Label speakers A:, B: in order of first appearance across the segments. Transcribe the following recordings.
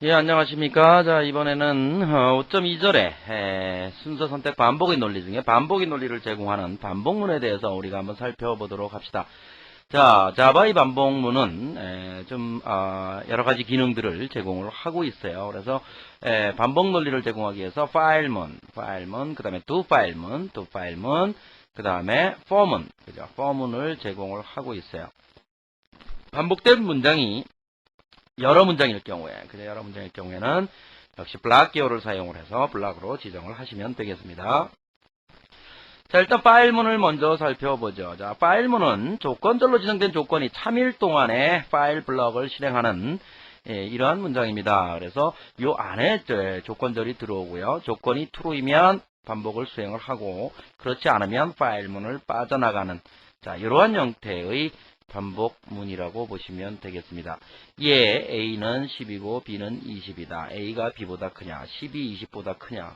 A: 예, 안녕하십니까. 자, 이번에는 5.2절에 순서 선택 반복의 논리 중에 반복의 논리를 제공하는 반복문에 대해서 우리가 한번 살펴보도록 합시다. 자, 자바의 반복문은 여러 가지 기능들을 제공을 하고 있어요. 그래서 반복 논리를 제공하기 위해서 파일문, 그다음에 두 파일문, 그다음에 for문, 그죠? for문을 제공을 하고 있어요. 반복된 문장이 여러 문장일 경우에는 역시 블락 기호를 사용을 해서 블락으로 지정을 하시면 되겠습니다. 자, 일단 파일문을 먼저 살펴보죠. 자, 파일문은 조건절로 지정된 조건이 참일 동안에 파일 블럭을 실행하는 이러한 문장입니다. 그래서 요 안에 조건절이 들어오고요. 조건이 true이면 반복을 수행을 하고 그렇지 않으면 파일문을 빠져나가는 자, 이러한 형태의 반복문이라고 보시면 되겠습니다. 예, A는 10이고 B는 20이다. A가 B보다 크냐, 10이 20보다 크냐.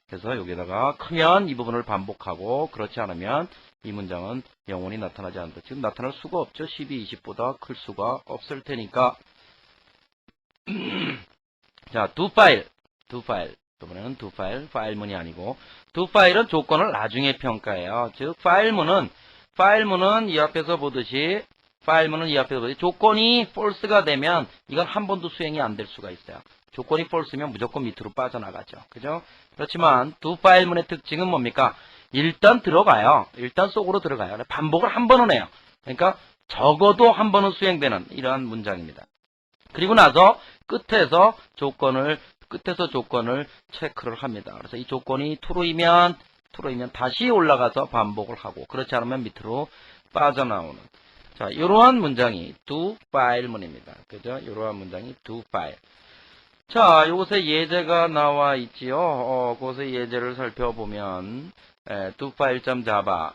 A: 그래서 여기다가 크면 이 부분을 반복하고 그렇지 않으면 이 문장은 영원히 나타나지 않는다. 지금 나타날 수가 없죠. 10이 20보다 클 수가 없을 테니까. 자, 두 파일. 이번에는 두 파일문이 아니고 두 파일은 조건을 나중에 평가해요. 즉 파일문은 이 앞에서 보듯이 조건이 false가 되면 이건 한 번도 수행이 안 될 수가 있어요. 조건이 false면 무조건 밑으로 빠져나가죠. 그죠? 그렇지만 두 파일문의 특징은 뭡니까? 일단 들어가요. 일단 속으로 들어가요. 반복을 한 번은 해요. 그러니까 적어도 한 번은 수행되는 이러한 문장입니다. 그리고 나서 끝에서 조건을 체크를 합니다. 그래서 이 조건이 true이면 다시 올라가서 반복을 하고 그렇지 않으면 밑으로 빠져나오는 자, 이러한 문장이 두 파일문입니다. 그죠? 이러한 문장이 두 파일. 자, 요것에 예제가 나와 있지요. 그것의 예제를 살펴보면 두 파일.java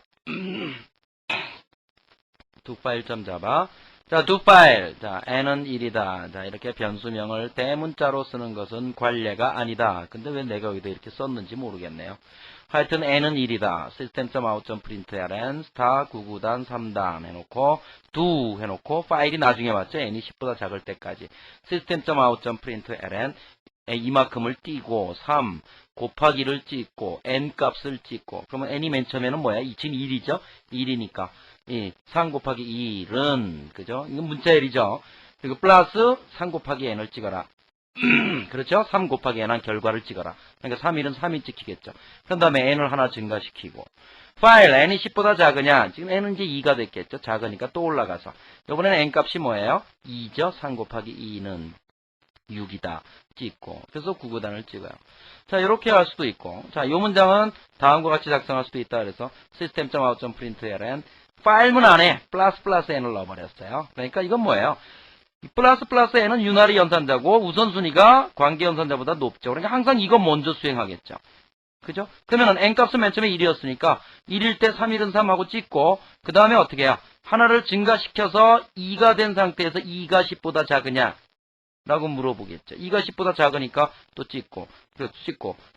A: 자, 두 파일. 자, n은 1이다. 자, 이렇게 변수명을 대문자로 쓰는 것은 관례가 아니다. 근데 왜 내가 여기다 이렇게 썼는지 모르겠네요. 하여튼 n은 1이다. system.out.println 스타 99단 3단 해놓고 do 해놓고 파일이 나중에 왔죠. n이 10보다 작을 때까지 system.out.println 이만큼을 띄고 3 곱하기를 찍고 n 값을 찍고 그러면 n이 맨 처음에는 뭐야? 2001이죠? 1이니까 3 곱하기 1은 그죠? 이건 문자 L이죠. 그리고 플러스 3 곱하기 n을 찍어라. 그렇죠? 3 곱하기 n한 결과를 찍어라. 그러니까 3, 1은 3이 찍히겠죠. 그 다음에 n을 하나 증가시키고 파일 n이 10보다 작으냐? 지금 n은 이제 2가 됐겠죠. 작으니까 또 올라가서 이번에는 n 값이 뭐예요? 2죠. 3 곱하기 2는 6이다. 찍고 그래서 99단을 찍어요. 자, 이렇게 할 수도 있고 자, 이 문장은 다음과 같이 작성할 수도 있다. 그래서 system.out.println 파일문 안에 플러스 n을 넣어버렸어요. 그러니까 이건 뭐예요? 플러스 n은 유나리 연산자고 우선순위가 관계 연산자보다 높죠. 그러니까 항상 이거 먼저 수행하겠죠. 그죠? 그러면 n값은 맨 처음에 1이었으니까 1일 때 3, 1은 3하고 찍고 그 다음에 어떻게 해요? 하나를 증가시켜서 2가 된 상태에서 2가 10보다 작으냐? 라고 물어보겠죠. 2가 10보다 작으니까 또 찍고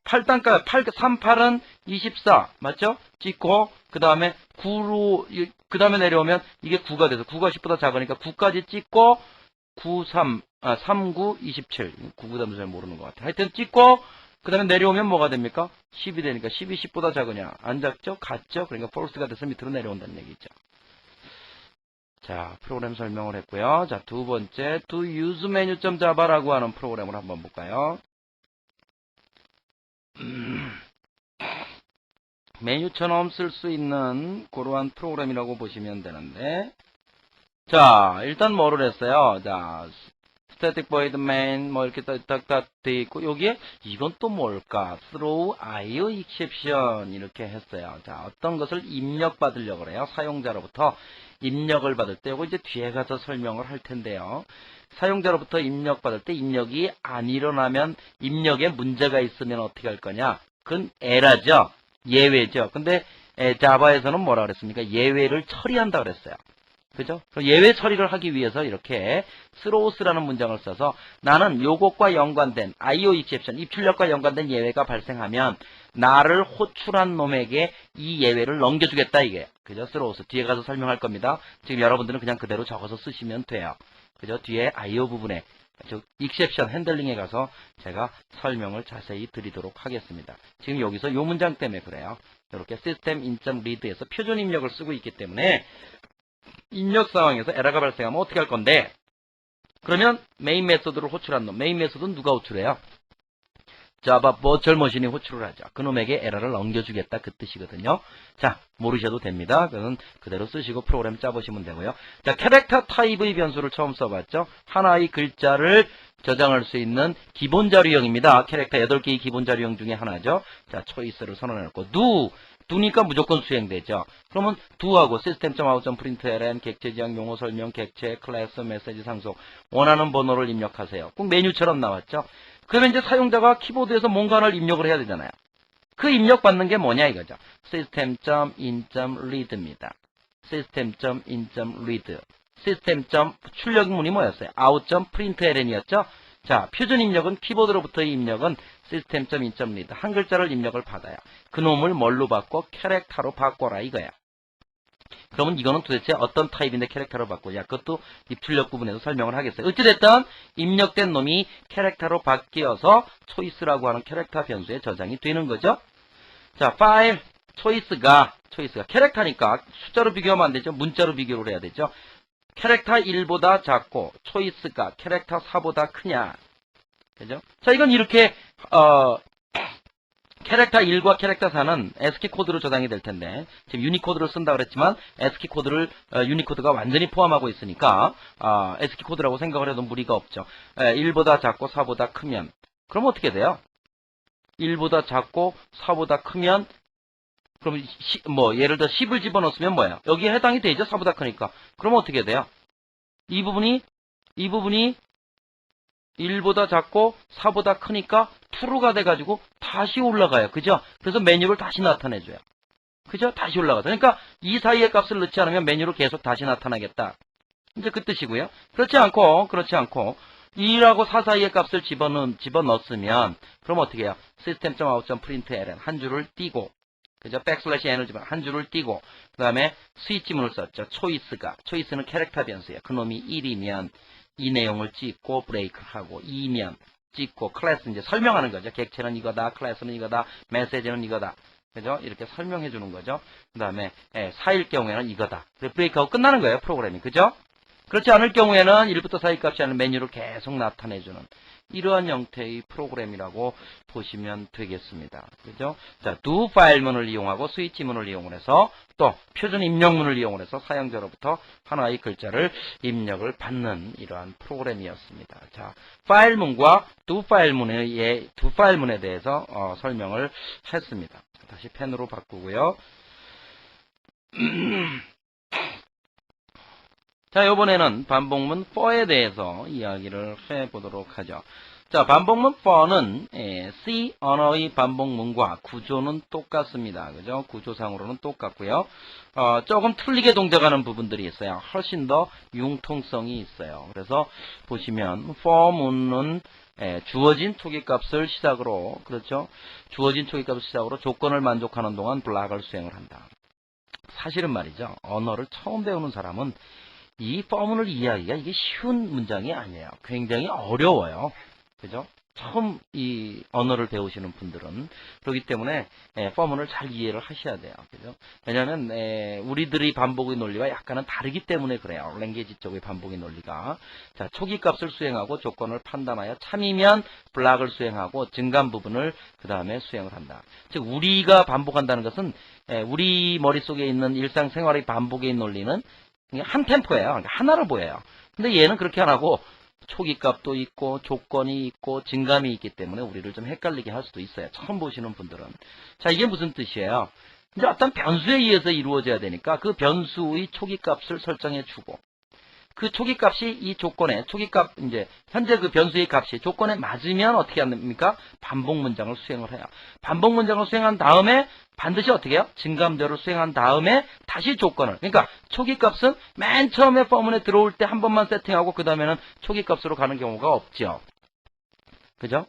A: 8단가 3, 8은 24 맞죠? 찍고 그 다음에 9로 그 다음에 내려오면 이게 9가 돼서 9가 10보다 작으니까 9까지 찍고 3, 9, 27 9, 다음에 잘 모르는 것 같아요. 하여튼 찍고 그 다음에 내려오면 뭐가 됩니까? 10이 되니까 10이 10보다 작으냐? 안 작죠? 같죠? 그러니까 false가 돼서 밑으로 내려온다는 얘기죠. 자, 프로그램 설명을 했고요. 자, 두 번째, do use menu.java라고 하는 프로그램을 한번 볼까요? 메뉴처럼 쓸 수 있는 그러한 프로그램이라고 보시면 되는데, 자, 일단 뭐를 했어요? 자, static void main 뭐 이렇게 딱 돼 있고 여기에 이건 또 뭘까? throw IO exception 이렇게 했어요. 자, 어떤 것을 입력받으려고 그래요. 사용자로부터 입력을 받을 때 이거 이제 뒤에 가서 설명을 할 텐데요. 사용자로부터 입력받을 때 입력이 안 일어나면 입력에 문제가 있으면 어떻게 할 거냐? 그건 에러죠. 예외죠. 근데 자바에서는 뭐라 그랬습니까? 예외를 처리한다 그랬어요. 그죠? 예외 처리를 하기 위해서 이렇게 throws라는 문장을 써서 나는 요것과 연관된 IO exception, 입출력과 연관된 예외가 발생하면 나를 호출한 놈에게 이 예외를 넘겨주겠다 이게. 그죠? throws. 뒤에 가서 설명할 겁니다. 지금 여러분들은 그냥 그대로 적어서 쓰시면 돼요. 그죠? 뒤에 IO 부분에 즉 exception 핸들링에 가서 제가 설명을 자세히 드리도록 하겠습니다. 지금 여기서 이 문장 때문에 그래요. 이렇게 system in.read에서 표준 입력을 쓰고 있기 때문에 입력 상황에서 에러가 발생하면 어떻게 할 건데, 그러면 메인 메소드를 호출한 놈, 메인 메소드는 누가 호출해요? 자바 버추얼 머신이 호출을 하죠. 그놈에게 에러를 넘겨주겠다, 그 뜻이거든요. 자, 모르셔도 됩니다. 그건 그대로 쓰시고 프로그램 짜보시면 되고요. 자, 캐릭터 타입의 변수를 처음 써봤죠. 하나의 글자를 저장할 수 있는 기본 자료형입니다. 캐릭터 8개의 기본 자료형 중에 하나죠. 자, 초이스를 선언해놓고 do니까 무조건 수행되죠. 그러면 do하고 system.out.println 객체 지향 용어 설명 객체 클래스 메시지 상속 원하는 번호를 입력하세요. 꼭 메뉴처럼 나왔죠. 그러면 이제 사용자가 키보드에서 뭔가 하나를 입력을 해야 되잖아요. 그 입력받는 게 뭐냐 이거죠. system.in.read입니다. system.in.read. system. 출력문이 뭐였어요? out.println이었죠. 자, 표준 입력은 키보드로부터의 입력은 system.in.read. 한 글자를 입력을 받아요. 그놈을 뭘로 바꿔? 캐릭터로 바꿔라 이거야. 그러면 이거는 도대체 어떤 타입인데 캐릭터로 바꾸냐? 그것도 입출력 부분에서 설명을 하겠어요. 어찌됐든 입력된 놈이 캐릭터로 바뀌어서 초이스라고 하는 캐릭터 변수에 저장이 되는 거죠. 자, 파일 초이스가 캐릭터니까 숫자로 비교하면 안 되죠. 문자로 비교를 해야 되죠. 캐릭터 1보다 작고 초이스가 캐릭터 4보다 크냐. 그죠? 자, 이건 이렇게 캐릭터 1과 캐릭터 4는 ASCII 코드로 저장이 될 텐데, 지금 유니코드를 쓴다 그랬지만 ASCII 코드를 유니코드가 완전히 포함하고 있으니까 ASCII 코드라고 생각을 해도 무리가 없죠. 1보다 작고 4보다 크면 그럼 어떻게 돼요? 1보다 작고 4보다 크면 그럼 예를 들어 10을 집어넣었으면 뭐예요? 여기에 해당이 되죠. 4보다 크니까. 그럼 어떻게 돼요? 이 부분이 1보다 작고 4보다 크니까 true가 돼가지고 다시 올라가요. 그죠? 그래서 메뉴를 다시 나타내줘요. 그죠? 다시 올라가서. 그러니까 이 사이의 값을 넣지 않으면 메뉴로 계속 다시 나타나겠다. 이제 그 뜻이고요. 그렇지 않고 2하고 4 사이의 값을 집어넣었으면 그럼 어떻게 해요? system.out.println 한 줄을 띄고, 그죠? 백슬래시 n을 집어 한 줄을 띄고, 그 다음에 스위치문을 썼죠. 초이스는 캐릭터 변수예요. 그놈이 1이면 이 내용을 찍고 브레이크를 하고, 2면 찍고, 클래스 이제 설명하는 거죠. 객체는 이거다, 클래스는 이거다, 메시지는 이거다. 그죠? 이렇게 설명해 주는 거죠. 그 다음에 4일 경우에는 이거다. 브레이크하고 끝나는 거예요, 프로그램이. 그죠? 그렇지 않을 경우에는 1부터 4일 값이 아닌 메뉴를 계속 나타내주는 이러한 형태의 프로그램이라고 보시면 되겠습니다. 그죠? 자, do 파일문을 이용하고 스위치문을 이용을 해서 또 표준 입력문을 이용을 해서 사용자로부터 하나의 글자를 입력을 받는 이러한 프로그램이었습니다. 자, 파일문과 do 파일문에 대해서 설명을 했습니다. 다시 펜으로 바꾸고요. 자, 이번에는 반복문 for에 대해서 이야기를 해보도록 하죠. 자, 반복문 for는 C 언어의 반복문과 구조는 똑같습니다. 그죠? 구조상으로는 똑같고요. 조금 틀리게 동작하는 부분들이 있어요. 훨씬 더 융통성이 있어요. 그래서 보시면 for 문은 주어진 초기값을 시작으로, 그렇죠? 주어진 초기값을 시작으로 조건을 만족하는 동안 블락을 수행을 한다. 사실은 말이죠. 언어를 처음 배우는 사람은 이 for문을 이해하기가 이게 쉬운 문장이 아니에요. 굉장히 어려워요. 그죠? 처음 이 언어를 배우시는 분들은. 그렇기 때문에 for문을 잘 이해를 하셔야 돼요. 그죠? 왜냐하면 우리들의 반복의 논리와 약간은 다르기 때문에 그래요. 랭귀지 쪽의 반복의 논리가. 자, 초기값을 수행하고 조건을 판단하여 참이면 블락을 수행하고 증가한 부분을 그 다음에 수행을 한다. 즉 우리가 반복한다는 것은 우리 머릿속에 있는 일상생활의 반복의 논리는 한 템포예요. 그러니까 하나로 보여요. 근데 얘는 그렇게 안 하고 초기값도 있고 조건이 있고 증감이 있기 때문에 우리를 좀 헷갈리게 할 수도 있어요. 처음 보시는 분들은. 자, 이게 무슨 뜻이에요? 이제 어떤 변수에 의해서 이루어져야 되니까 그 변수의 초기값을 설정해 주고, 그 초기값이 이 조건에, 초기값, 이제, 현재 그 변수의 값이 조건에 맞으면 어떻게 합니까? 반복 문장을 수행을 해요. 반복 문장을 수행한 다음에 반드시 어떻게 해요? 증감대로 수행한 다음에 다시 조건을. 그러니까 초기값은 맨 처음에 for문에 들어올 때 한 번만 세팅하고 그 다음에는 초기값으로 가는 경우가 없죠. 그죠?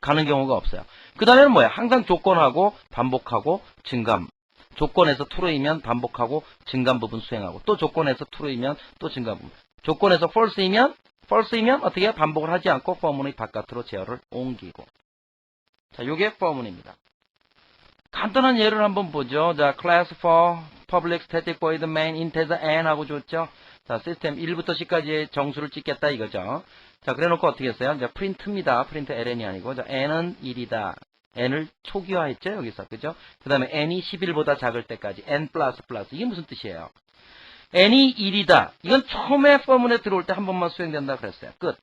A: 가는 경우가 없어요. 그 다음에는 뭐야? 항상 조건하고 반복하고 증감. 조건에서 true이면 반복하고 증감 부분 수행하고, 또 조건에서 true이면 또 증감 부분. 조건에서 false이면 false이면 어떻게 해요? 반복을 하지 않고 for문의 바깥으로 제어를 옮기고. 자, 요게 for문입니다. 간단한 예를 한번 보죠. 자, class for public static void main integer n 하고 줬죠. 자, 시스템 1부터 10까지의 정수를 찍겠다 이거죠. 자, 그래 놓고 어떻게 했어요? 자, print입니다. print ln이 아니고, 자, n은 1이다. n을 초기화했죠, 여기서. 그죠? 그 다음에 n이 11보다 작을 때까지. n++. 이게 무슨 뜻이에요? n이 1이다. 이건 처음에 포문에 들어올 때 한 번만 수행된다 그랬어요. 끝.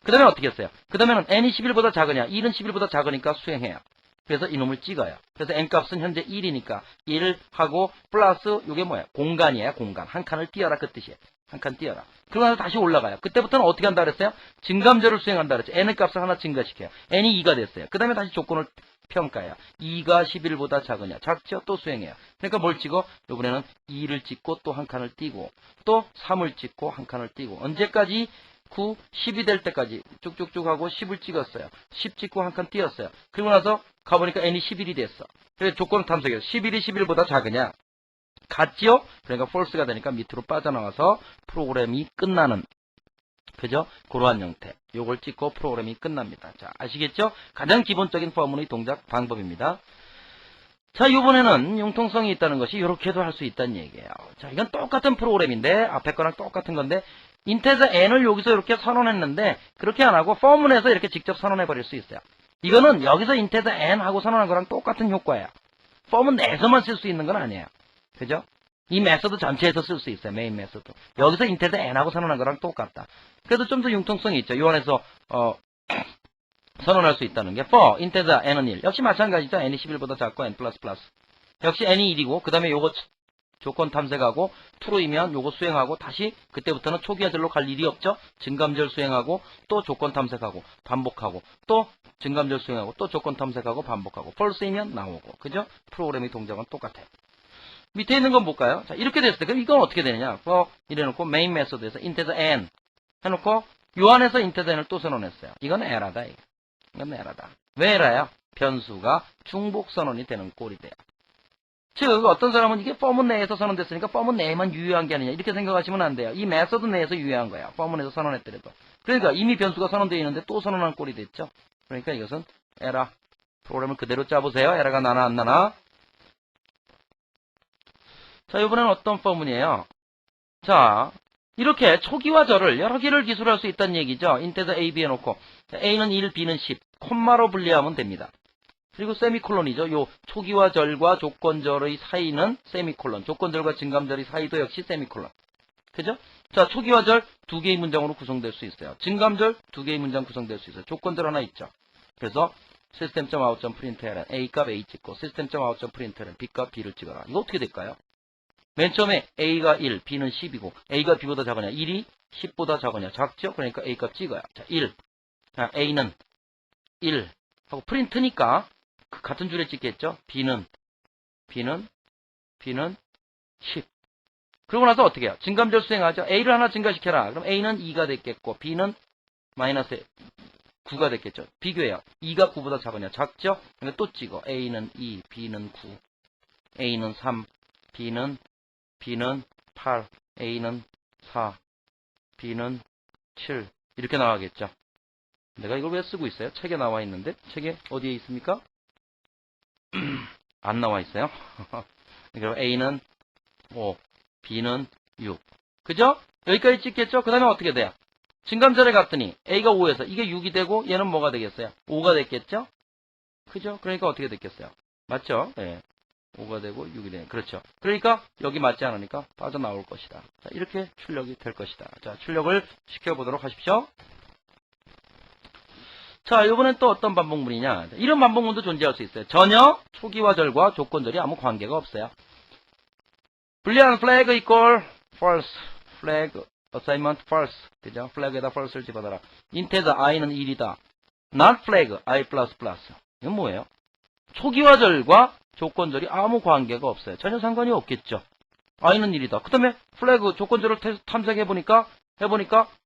A: 그 다음에 어떻게 했어요? 그 다음에는 n이 11보다 작으냐? 1은 11보다 작으니까 수행해요. 그래서 이놈을 찍어요. 그래서 n값은 현재 1이니까 1하고 플러스 요게 뭐야? 공간이에요. 공간. 한 칸을 띄어라 그 뜻이에요. 한 칸 띄어라. 그러고 나서 다시 올라가요. 그때부터는 어떻게 한다 그랬어요? 증감절을 수행한다 그랬죠. n의 값을 하나 증가시켜요. n이 2가 됐어요. 그 다음에 다시 조건을 평가해요. 2가 11보다 작으냐? 작죠? 또 수행해요. 그러니까 뭘 찍어? 이번에는 2를 찍고 또 한 칸을 띄고 또 3을 찍고 한 칸을 띄고 언제까지? 9, 10이 될 때까지 쭉쭉쭉 하고 10을 찍었어요. 10 찍고 한 칸 띄었어요. 그리고 나서 가보니까 n이 11이 됐어. 그래서 조건을 탐색해요. 11이 11보다 작으냐? 같지요? 그러니까 false가 되니까 밑으로 빠져나와서 프로그램이 끝나는, 그죠? 그러한 형태. 요걸 찍고 프로그램이 끝납니다. 자, 아시겠죠? 가장 기본적인 포문의 동작 방법입니다. 자, 이번에는 융통성이 있다는 것이 이렇게도 할 수 있다는 얘기예요. 자, 이건 똑같은 프로그램인데 앞에 거랑 똑같은 건데 인테저 n을 여기서 이렇게 선언했는데 그렇게 안 하고 포문에서 이렇게 직접 선언해 버릴 수 있어요. 이거는 여기서 인테저 n 하고 선언한 거랑 똑같은 효과예요. 포문 내에서만 쓸 수 있는 건 아니에요. 그죠? 이 메서드 전체에서 쓸 수 있어요. 메인 메서드. 여기서 인테저 n하고 선언한 거랑 똑같다. 그래도 좀 더 융통성이 있죠. 요 안에서 선언할 수 있다는 게 for 인테저 n은 1. 역시 마찬가지죠. n이 11보다 작고 n++. 역시 n이 1이고 그 다음에 요거 조건 탐색하고 true이면 요거 수행하고 다시 그때부터는 초기화절로 갈 일이 없죠. 증감절 수행하고 또 조건 탐색하고 반복하고 또 증감절 수행하고 또 조건 탐색하고 반복하고 false이면 나오고 그죠? 프로그램의 동작은 똑같아요. 밑에 있는 건 볼까요? 자, 이렇게 됐을 때 그럼 이건 어떻게 되느냐? for 이래놓고 main 메소드에서 integer n 해놓고 요 안에서 integer n을 또 선언했어요. 이건 에러다. 이건 에러다. 왜 에러야? 변수가 중복 선언이 되는 꼴이 돼요. 즉 어떤 사람은 이게 포문 내에서 선언됐으니까 포문 내에만 유효한 게 아니냐 이렇게 생각하시면 안 돼요. 이 메소드 내에서 유효한 거야. 포문에서 선언했더라도. 그러니까 이미 변수가 선언되어 있는데 또 선언한 꼴이 됐죠. 그러니까 이것은 에러. 프로그램을 그대로 짜보세요. 에러가 나나 안 나나. 자, 이번에는 어떤 포문이에요? 자, 이렇게 초기화절을 여러 개를 기술할 수 있다는 얘기죠. 인테저 a, b 해놓고 a는 1, b는 10, 콤마로 분리하면 됩니다. 그리고 세미콜론이죠. 요 초기화절과 조건절의 사이는 세미콜론, 조건절과 증감절의 사이도 역시 세미콜론. 그죠? 자, 초기화절 두 개의 문장으로 구성될 수 있어요. 증감절 두 개의 문장 구성될 수 있어요. 조건절 하나 있죠. 그래서 system.out.println a값 a 찍고 system.out.println b값 b를 찍어라. 이거 어떻게 될까요? 맨 처음에 a가 1, b는 10이고 a가 b보다 작으냐? 1이 10보다 작으냐? 작죠? 그러니까 a값 찍어요. 자, 1. 자, a는 1 하고 프린트니까 같은 줄에 찍겠죠? B는 10. 그러고 나서 어떻게 해요? 증감절 수행하죠? A를 하나 증가시켜라. 그럼 A는 2가 됐겠고, B는 마이너스 9가 됐겠죠? 비교해요. 2가 9보다 작으냐? 작죠? 그러니까 또 찍어. A는 2, B는 9, A는 3, B는 8, A는 4, B는 7. 이렇게 나가겠죠? 내가 이걸 왜 쓰고 있어요? 책에 나와 있는데? 책에 어디에 있습니까? 안 나와 있어요. 그럼 A는 5, B는 6. 그죠? 여기까지 찍겠죠? 그 다음에 어떻게 돼요? 증감절에 갔더니 A가 5에서 이게 6이 되고 얘는 뭐가 되겠어요? 5가 됐겠죠? 그죠? 그러니까 어떻게 됐겠어요? 맞죠? 네. 5가 되고 6이 되네. 그렇죠. 그러니까 여기 맞지 않으니까 빠져나올 것이다. 자, 이렇게 출력이 될 것이다. 자, 출력을 시켜보도록 하십시오. 자, 이번엔 또 어떤 반복문이냐. 이런 반복문도 존재할 수 있어요. 전혀 초기화절과 조건절이 아무 관계가 없어요. 불리한 flag equal false. flag assignment false. 그죠? flag에다 false를 집어넣어라. integer i는 1이다. not flag i++. 이건 뭐예요? 초기화절과 조건절이 아무 관계가 없어요. 전혀 상관이 없겠죠. i는 1이다. 그 다음에 flag 조건절을 탐색해보니까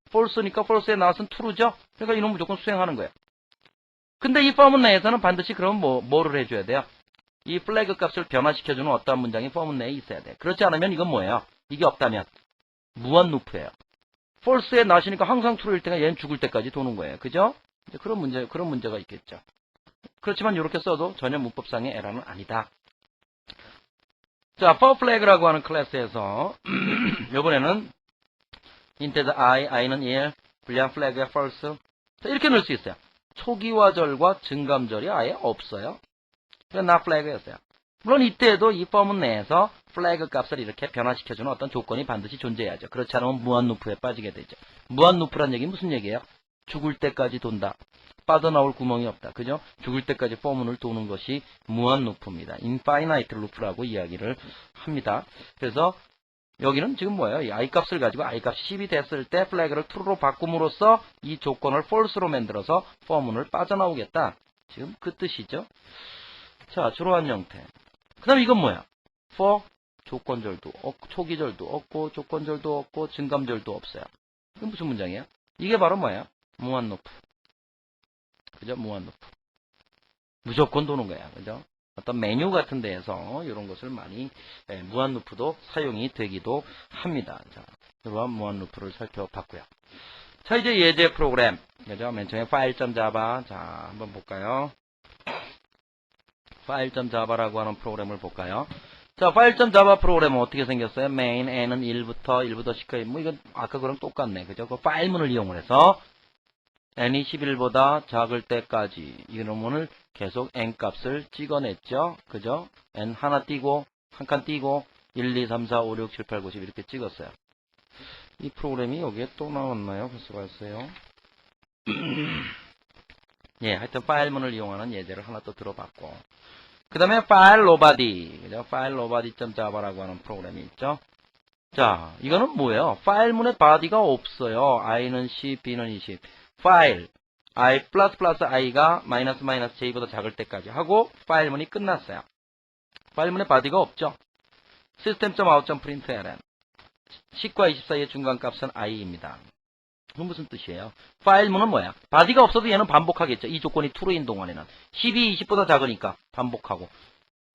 A: false니까 false에 나왔은 true죠? 그러니까 이놈 무조건 수행하는 거예요. 근데 이 포문 내에서는 반드시 그럼 뭐를 해줘야 돼요? 이 플래그 값을 변화시켜주는 어떠한 문장이 포문 내에 있어야 돼요. 그렇지 않으면 이건 뭐예요? 이게 없다면 무한 루프예요. false에 낫이니까 항상 true일 때가 얘는 죽을 때까지 도는 거예요. 그죠? 이제 그런 문제가 있겠죠. 그렇지만 이렇게 써도 전혀 문법상의 에러는 아니다. 자, for flag라고 하는 클래스에서 이번에는 인테드 i는 1, 불리한 flag에 false. 자, 이렇게 넣을 수 있어요. 초기화절과 증감절이 아예 없어요. 그러니까 not flag였어요. 물론 이때에도 이 포문 내에서 flag 값을 이렇게 변화시켜주는 어떤 조건이 반드시 존재해야죠. 그렇지 않으면 무한 루프에 빠지게 되죠. 무한 루프란 얘기 무슨 얘기예요? 죽을 때까지 돈다. 빠져나올 구멍이 없다. 그죠? 죽을 때까지 포문을 도는 것이 무한 루프입니다. infinite loop라고 이야기를 합니다. 그래서 여기는 지금 뭐예요? 이 i 값을 가지고 i 값이 10이 됐을 때 flag를 true로 바꿈으로써 이 조건을 false로 만들어서 포문을 빠져나오겠다. 지금 그 뜻이죠. 자, 주로한 형태. 그 다음에 이건 뭐야? for 조건절도 없고, 초기절도 없고, 조건절도 없고, 증감절도 없어요. 이건 무슨 문장이에요? 이게 바로 뭐예요? 무한 루프. 그죠? 무한 루프. 무조건 도는 거야. 그죠? 어떤 메뉴 같은 데에서 이런 것을 많이, 무한 루프도 사용이 되기도 합니다. 자, 이러한 무한 루프를 살펴봤고요. 자, 이제 예제 프로그램. 그죠? 맨 처음에 file.java. 자, 한번 볼까요? file.java라고 하는 프로그램을 볼까요? 자, file.java 프로그램은 어떻게 생겼어요? main, n은 1부터 10까지. 뭐, 이건 아까 거랑 똑같네. 그죠? 그 파일문을 이용을 해서 n이 11보다 작을 때까지 이놈을 계속 n 값을 찍어냈죠. 그죠? n 하나 띄고, 한 칸 띄고, 1, 2, 3, 4, 5, 6, 7, 8, 9, 10 이렇게 찍었어요. 이 프로그램이 여기에 또 나왔나요? 벌써 봤어요. 예, 하여튼 파일문을 이용하는 예제를 하나 또 들어봤고. 그 다음에 file nobody. 그죠? file nobody.java라고 하는 프로그램이 있죠. 자, 이거는 뭐예요? 파일문에 body가 없어요. i는 10, b는 20. 파일 i 플러스 i가 마이너스 j보다 작을 때까지 하고 파일문이 끝났어요. 파일문에 body가 없죠. system.out.println 10과 20 사이의 중간값은 i입니다. 그건 무슨 뜻이에요? 파일문은 뭐야? body가 없어도 얘는 반복하겠죠. 이 조건이 true인 동안에는 10이 20보다 작으니까 반복하고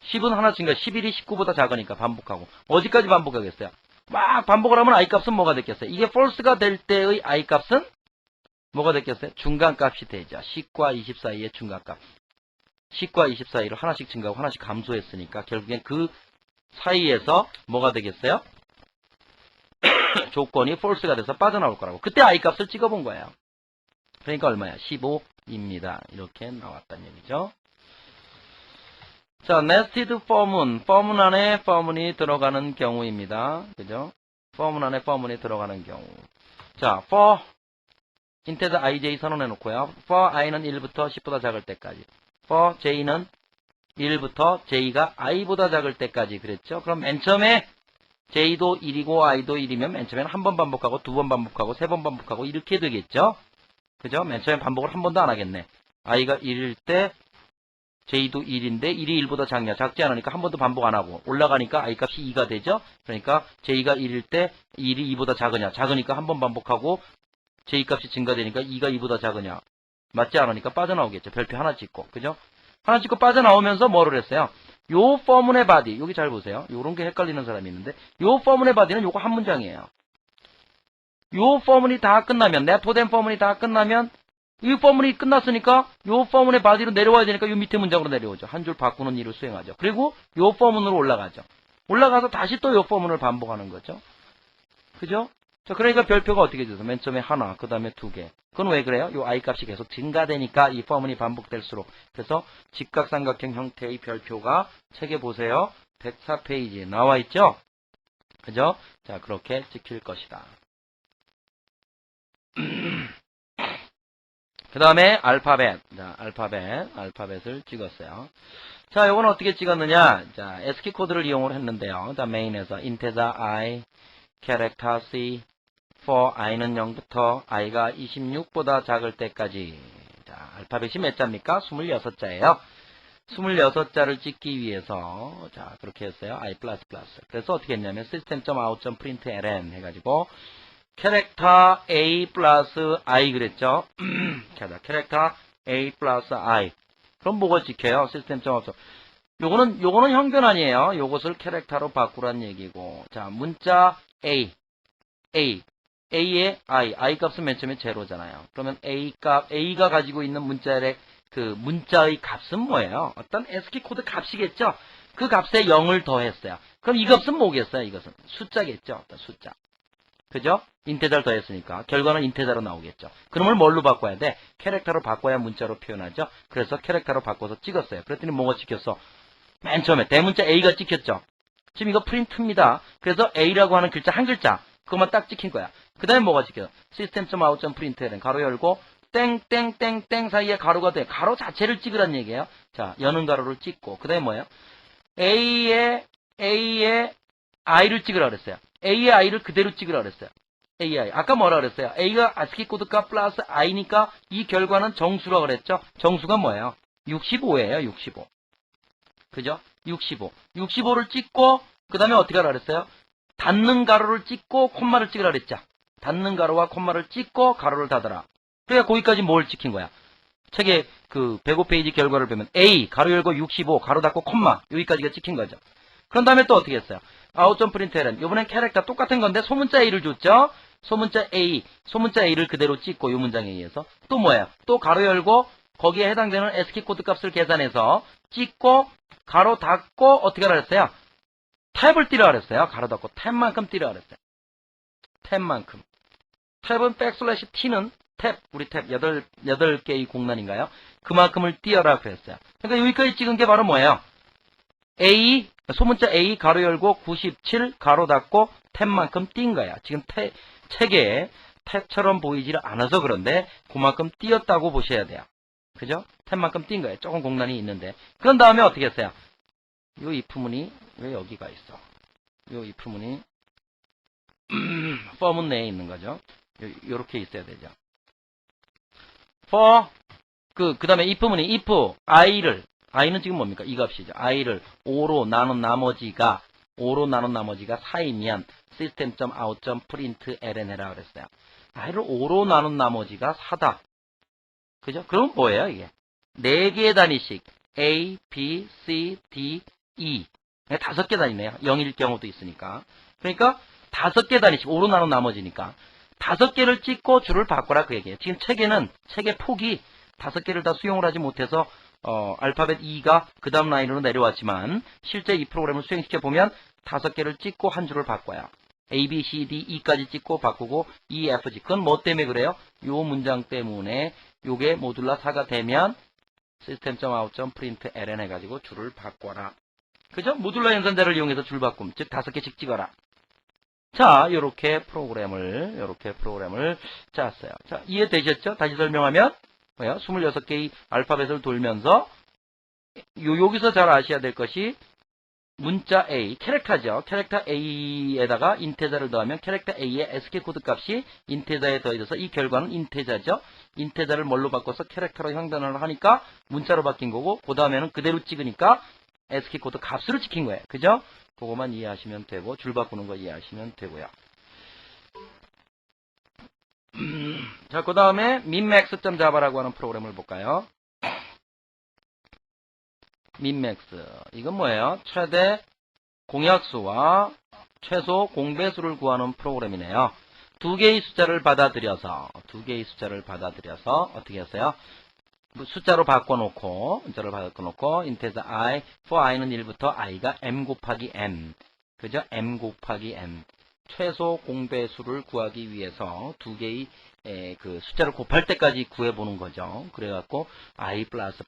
A: 10은 하나 증가 11이 19보다 작으니까 반복하고 어디까지 반복하겠어요? 막 반복을 하면 i 값은 뭐가 됐겠어요? 이게 false가 될 때의 i 값은 뭐가 됐겠어요? 중간값이 되죠. 10과 20 사이의 중간값. 10과 20 사이를 하나씩 증가하고 하나씩 감소했으니까 결국엔 그 사이에서 뭐가 되겠어요? 조건이 false가 돼서 빠져나올 거라고. 그때 i 값을 찍어본 거예요. 그러니까 얼마야? 15입니다. 이렇게 나왔다는 얘기죠. 자, nested form은 for문 안에 for문이 들어가는 경우입니다. 그죠? for문 안에 for문이 들어가는 경우. 자, for 인테드 ij 선언해 놓고요. for i는 1부터 10보다 작을 때까지. for j는 1부터 j가 i보다 작을 때까지 그랬죠. 그럼 맨 처음에 j도 1이고 i도 1이면 맨 처음에는 한 번 반복하고 두 번 반복하고 세 번 반복하고 이렇게 되겠죠. 그죠? 맨 처음에 반복을 한 번도 안 하겠네. i가 1일 때 j도 1인데 1이 1보다 작냐? 작지 않으니까 한 번도 반복 안 하고 올라가니까 i 값이 2가 되죠. 그러니까 j가 1일 때 1이 2보다 작으냐? 작으니까 한 번 반복하고 j 값이 증가되니까 2가 2보다 작으냐? 맞지 않으니까 빠져나오겠죠. 별표 하나 찍고. 그죠? 하나 찍고 빠져나오면서 뭐를 했어요? 요 포문의 바디. 여기 잘 보세요. 요런 게 헷갈리는 사람이 있는데 요 포문의 바디는 요거 한 문장이에요. 요 포문이 다 끝나면 내포된 포문이 다 끝나면 이 포문이 끝났으니까 요 포문의 바디로 내려와야 되니까 요 밑에 문장으로 내려오죠. 한 줄 바꾸는 일을 수행하죠. 그리고 요 포문으로 올라가죠. 올라가서 다시 또 요 포문을 반복하는 거죠. 그죠? 자, 그러니까 별표가 어떻게 돼서 맨 처음에 하나, 그 다음에 두 개. 그건 왜 그래요? 요 i 값이 계속 증가되니까 이 포문이 반복될수록. 그래서 직각삼각형 형태의 별표가 책에 보세요. 104페이지에 나와 있죠? 그죠? 자, 그렇게 찍힐 것이다. 그 다음에 알파벳. 자, 알파벳을 찍었어요. 자, 요건 어떻게 찍었느냐? 자, ASCII 코드를 이용을 했는데요. 자, 메인에서 인테자 i, 캐릭터 c, for i는 0부터 i가 26보다 작을 때까지. 자, 알파벳이 몇 자입니까? 26자예요. 26자를 찍기 위해서 자, 그렇게 했어요. i++. 그래서 어떻게 했냐면 system.out.println 해가지고 캐릭터 a 플러스 i 그랬죠. 캐릭터 a 플러스 i. 그럼 뭐가 찍혀요? system.out. 요거는 형변 아니에요. 요것을 캐릭터로 바꾸란 얘기고. 자, 문자 a a의 i 값은 맨 처음에 제로잖아요. 그러면 a가 가지고 있는 문자의 그 문자의 값은 뭐예요? 어떤 ASCII 코드 값이겠죠? 그 값에 0을 더했어요. 그럼 이 값은 뭐겠어요? 이것은 숫자겠죠? 어떤 숫자. 그죠? 인테자를 더했으니까 결과는 인테자로 나오겠죠. 그놈을 뭘로 바꿔야 돼? 캐릭터로 바꿔야 문자로 표현하죠. 그래서 캐릭터로 바꿔서 찍었어요. 그랬더니 뭐가 찍혔어? 맨 처음에 대문자 A가 찍혔죠. 지금 이거 프린트입니다. 그래서 A라고 하는 글자 한 글자 그것만 딱 찍힌 거야. 그 다음에 뭐가 찍혀? system.out.println 가로 열고 땡땡땡땡 사이에 가로가 돼. 가로 자체를 찍으란 얘기예요. 자, 여는 가로를 찍고 그 다음에 뭐예요? A의 I를 찍으라 그랬어요. A의 I를 그대로 찍으라 그랬어요. A의 I. 아까 뭐라 그랬어요? A가 ASCII 코드 값 플러스 I니까 이 결과는 정수라 그랬죠? 정수가 뭐예요? 65예요. 65. 그죠? 65. 65를 찍고 그 다음에 어떻게 하라 그랬어요? 닫는 가로를 찍고 콤마를 찍으라 그랬죠? 닫는 가로와 콤마를 찍고 가로를 닫아라. 그러니까 거기까지 뭘 찍힌 거야? 책의 그 105페이지 결과를 보면 A 가로 열고 65 가로 닫고 콤마 여기까지가 찍힌 거죠. 그런 다음에 또 어떻게 했어요? out.println 이번엔 캐릭터 똑같은 건데 소문자 A를 줬죠? 소문자 A를 그대로 찍고 이 문장에 의해서 또 뭐예요? 또 가로 열고 거기에 해당되는 ASCII 코드 값을 계산해서 찍고 가로 닫고 어떻게 하라 그랬어요? 탭을 띄라 그랬어요. 가로 닫고 탭만큼 띄라 그랬어요. 탭만큼. 탭은 백슬래시 T는 탭, 우리 탭 8개의 공란인가요? 그만큼을 띄어라 그랬어요. 그러니까 여기까지 찍은 게 바로 뭐예요? A, 소문자 A 가로 열고 97 가로 닫고 탭만큼 띈 거야. 지금 책에 탭처럼 보이지를 않아서 그런데 그만큼 띄었다고 보셔야 돼요. 그죠? 탭만큼 띈 거예요. 조금 공란이 있는데. 그런 다음에 어떻게 했어요? 요 if문이 왜 여기가 있어? 요 if문이 for문 내에 있는 거죠. 요렇게 있어야 되죠. for 그 다음에 if문이 if i는 지금 뭡니까? 이 값이죠. i를 5로 나눈 나머지가 4이면 system.out.println 해라 그랬어요. i를 5로 나눈 나머지가 4다. 그죠? 그럼 뭐예요, 이게? 4개의 단위씩 A, B, C, D, E 5개 단위네요. 0일 경우도 있으니까. 그러니까 5개 단위씩 5로 나눈 나머지니까 5개를 찍고 줄을 바꿔라 그 얘기예요. 지금 책의 폭이 5개를 다 수용을 하지 못해서 알파벳 E가 그 다음 라인으로 내려왔지만 실제 이 프로그램을 수행시켜 보면 5개를 찍고 한 줄을 바꿔요. A, B, C, D, E까지 찍고 바꾸고 E, F, G. 그건 뭐 때문에 그래요? 요 문장 때문에 요게 모듈라 4가 되면 system.out.println 해가지고 줄을 바꿔라. 그죠? 모듈라 연산자를 이용해서 줄 바꿈. 즉 5개씩 찍어라. 자, 요렇게 프로그램을 짰어요. 자, 이해되셨죠? 다시 설명하면 뭐예요? 26개의 알파벳을 돌면서 여기서 잘 아셔야 될 것이 문자 A, 캐릭터죠. 캐릭터 A에다가 인테자를 더하면 캐릭터 A의 ASCII 코드 값이 인테자에 더해져서 이 결과는 인테자죠. 인테자를 뭘로 바꿔서 캐릭터로 형변을 하니까 문자로 바뀐 거고 그 다음에는 그대로 찍으니까 ASCII 코드 값으로 찍힌 거예요. 그죠? 그거만 이해하시면 되고 줄 바꾸는 거 이해하시면 되고요. 자, 그 다음에 minmax.java라고 하는 프로그램을 볼까요? minmax. 이건 뭐예요? 최대 공약수와 최소 공배수를 구하는 프로그램이네요. 2개의 숫자를 받아들여서 어떻게 했어요? 숫자로 바꿔놓고 인테자 I, for i는 1부터 i가 m 곱하기 n. 그죠? m 곱하기 n. 최소 공배수를 구하기 위해서 2개의 그 숫자를 곱할 때까지 구해보는 거죠. 그래갖고 i 플러스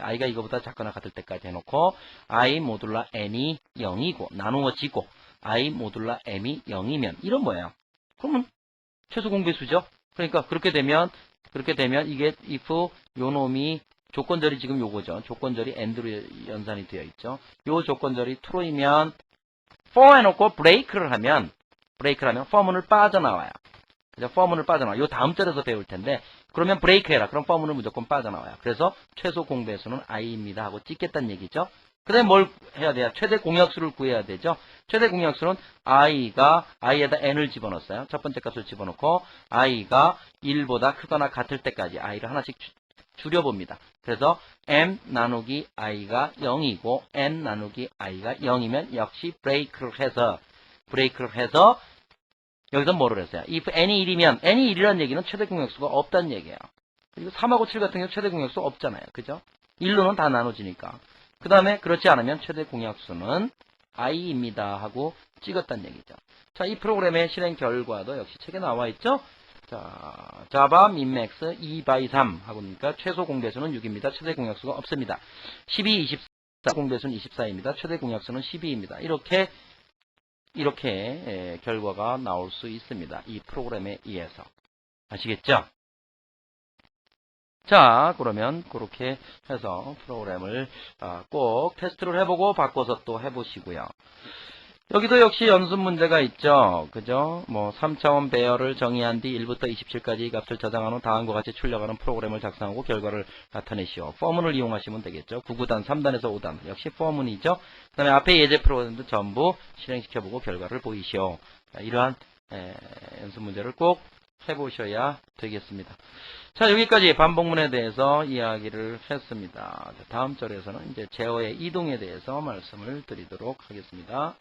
A: i가 이거보다 작거나 같을 때까지 해놓고 i 모듈라 n이 0이고 나누어지고 i 모듈라 m이 0이면 이런 뭐예요? 그러면 최소 공배수죠. 그러니까 그렇게 되면 이게 if 요 놈이 조건절이 지금 요거죠. 조건절이 and로 연산이 되어 있죠. 요 조건절이 true이면 for 해놓고 break를 하면 for문을 빠져나와요. 그죠? for문을 빠져나와요. 요 다음 절에서 배울 텐데 그러면 break 해라. 그럼 for문을 무조건 빠져나와요. 그래서 최소 공배수는 i입니다 하고 찍겠다는 얘기죠. 그 다음에 뭘 해야 돼요? 최대 공약수를 구해야 되죠. 최대 공약수는 i에다 n을 집어넣었어요. 첫 번째 값을 집어넣고 i가 1보다 크거나 같을 때까지 i를 하나씩 줄여봅니다. 그래서 m 나누기 i가 0이고 n 나누기 i가 0이면 역시 브레이크를 해서 여기서 뭐를 했어요? if n이 1이면 n이 1이라는 얘기는 최대 공약수가 없다는 얘기예요. 그리고 3하고 7 같은 경우 최대 공약수 없잖아요. 그죠? 1로는 다 나눠지니까. 그 다음에 그렇지 않으면 최대 공약수는 i입니다 하고 찍었다는 얘기죠. 자, 이 프로그램의 실행 결과도 역시 책에 나와 있죠. 자, 자바 민맥스 2/3 하고 보니까 최소 공배수는 6입니다. 최대 공약수가 없습니다. 12, 24 공배수는 24입니다. 최대 공약수는 12입니다. 이렇게 결과가 나올 수 있습니다. 이 프로그램에 의해서. 아시겠죠? 자, 그러면 그렇게 해서 프로그램을 꼭 테스트를 해보고 바꿔서 또 해보시고요. 여기도 역시 연습 문제가 있죠. 그죠? 뭐 3차원 배열을 정의한 뒤 1부터 27까지 값을 저장한 후 다음과 같이 출력하는 프로그램을 작성하고 결과를 나타내시오. 포문을 이용하시면 되겠죠. 9구단, 3단에서 5단. 역시 포문이죠. 그 다음에 앞에 예제 프로그램도 전부 실행시켜보고 결과를 보이시오. 자, 이러한 연습 문제를 꼭 해보셔야 되겠습니다. 자, 여기까지 반복문에 대해서 이야기를 했습니다. 다음 절에서는 이제 제어의 이동에 대해서 말씀을 드리도록 하겠습니다.